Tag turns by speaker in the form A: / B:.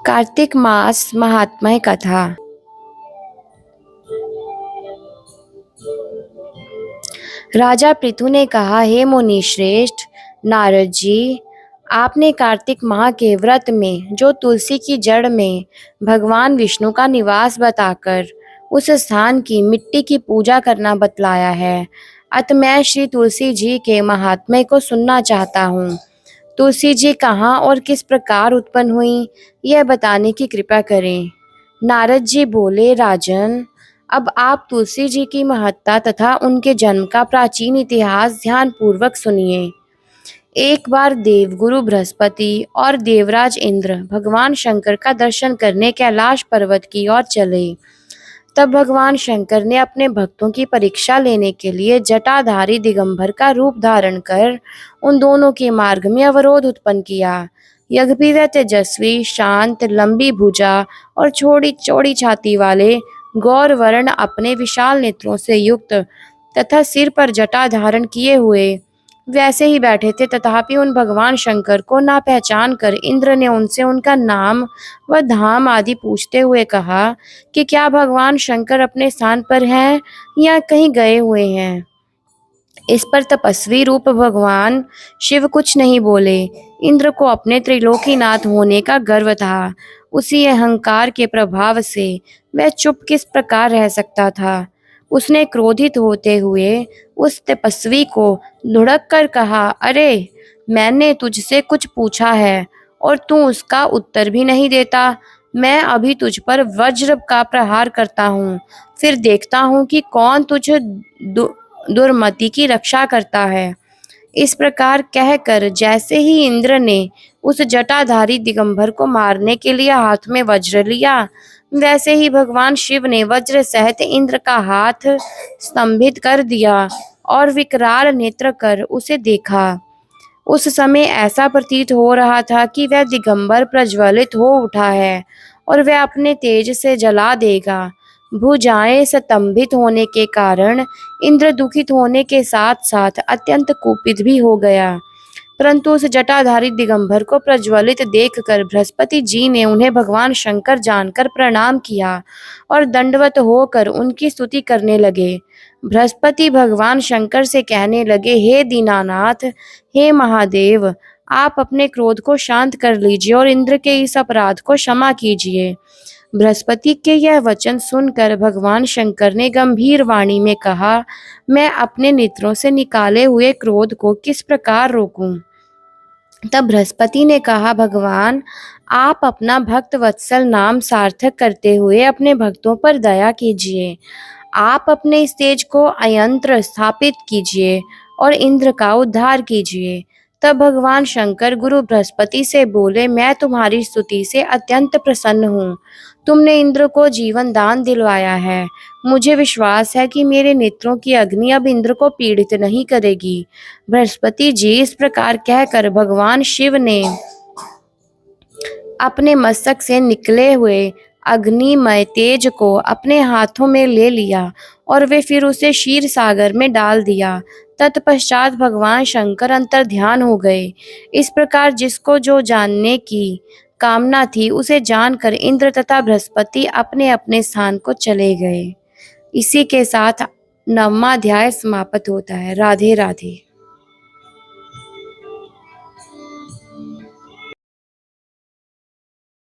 A: कार्तिक मास महात्म्य कथा। राजा पृथु ने कहा, हे मुनि श्रेष्ठ नारद जी, आपने कार्तिक माह के व्रत में जो तुलसी की जड़ में भगवान विष्णु का निवास बताकर उस स्थान की मिट्टी की पूजा करना बतलाया है। अतः मैं श्री तुलसी जी के महात्म्य को सुनना चाहता हूँ। तुलसी जी कहाँ और किस प्रकार उत्पन्न हुई, यह बताने की कृपा करें। नारद जी बोले, राजन, अब आप तुलसी जी की महत्ता तथा उनके जन्म का प्राचीन इतिहास ध्यान पूर्वक सुनिए। एक बार देवगुरु बृहस्पति और देवराज इंद्र भगवान शंकर का दर्शन करने कैलाश पर्वत की ओर चले। तब भगवान शंकर ने अपने भक्तों की परीक्षा लेने के लिए जटाधारी दिगंबर का रूप धारण कर उन दोनों के मार्ग में अवरोध उत्पन्न किया। यद्यपि वह तेजस्वी, शांत, लंबी भुजा और छोटी चौड़ी छाती वाले गौर वर्ण अपने विशाल नेत्रों से युक्त तथा सिर पर जटा धारण किए हुए वैसे ही बैठे थे, तथापि उन भगवान शंकर को ना पहचान कर इंद्र ने उनसे उनका नाम व धाम आदि पूछते हुए कहा कि क्या भगवान शंकर अपने स्थान पर हैं या कहीं गए हुए हैं। इस पर तपस्वी रूप भगवान शिव कुछ नहीं बोले। इंद्र को अपने त्रिलोकीनाथ होने का गर्व था। उसी अहंकार के प्रभाव से वह चुप किस प्रकार रह सकता था। उसने क्रोधित होते हुए उस तपस्वी को धुड़क कर कहा, अरे, मैंने तुझसे कुछ पूछा है और तू उसका उत्तर भी नहीं देता। मैं अभी तुझ पर वज्र का प्रहार करता हूँ, फिर देखता हूँ कि कौन तुझे दुर्मति की रक्षा करता है। इस प्रकार कहकर जैसे ही इंद्र ने उस जटाधारी दिगंबर को मारने के लिए हाथ में वज्र लिया, वैसे ही भगवान शिव ने वज्र सहित इंद्र का हाथ स्तंभित कर दिया और विकराल नेत्र कर उसे देखा। उस समय ऐसा प्रतीत हो रहा था कि वह दिगंबर प्रज्वलित हो उठा है और वह अपने तेज से जला देगा। भुजाएं स्तंभित होने के कारण इंद्र दुखित होने के साथ साथ अत्यंत कुपित भी हो गया। परंतु उस जटाधारी दिगंबर को प्रज्वलित देखकर बृहस्पति जी ने उन्हें भगवान शंकर जानकर प्रणाम किया और दंडवत होकर उनकी स्तुति करने लगे। बृहस्पति भगवान शंकर से कहने लगे, हे दीनानाथ, हे महादेव, आप अपने क्रोध को शांत कर लीजिए और इंद्र के इस अपराध को क्षमा कीजिए। बृहस्पति के यह वचन सुनकर भगवान शंकर ने गंभीर वाणी में कहा, मैं अपने नेत्रों से निकाले हुए क्रोध को किस प्रकार रोकूं। तब बृहस्पति ने कहा, भगवान, आप अपना भक्त वत्सल नाम सार्थक करते हुए अपने भक्तों पर दया कीजिए। आप अपने इस तेज को अयंत्र स्थापित कीजिए और इंद्र का उद्धार कीजिए। तब भगवान शंकर गुरु बृहस्पति से बोले, मैं तुम्हारी स्तुति से अत्यंत प्रसन्न हूँ। तुमने इंद्र को जीवन दान दिलवाया है। मुझे विश्वास है कि मेरे नेत्रों की अग्नि अब इंद्र को पीड़ित नहीं करेगी। बृहस्पति जी इस प्रकार कहकर भगवान शिव ने अपने मस्तक से निकले हुए अग्निमय तेज को अपने हाथों में ले लिया और वे फिर उसे क्षीर सागर में डाल दिया। तत्पश्चात भगवान शंकर अंतर ध्यान हो गए। इस प्रकार जिसको जो जानने की कामना थी उसे जानकर इंद्र तथा बृहस्पति अपने अपने स्थान को चले गए। इसी के साथ 9वां अध्याय समाप्त होता है। राधे राधे।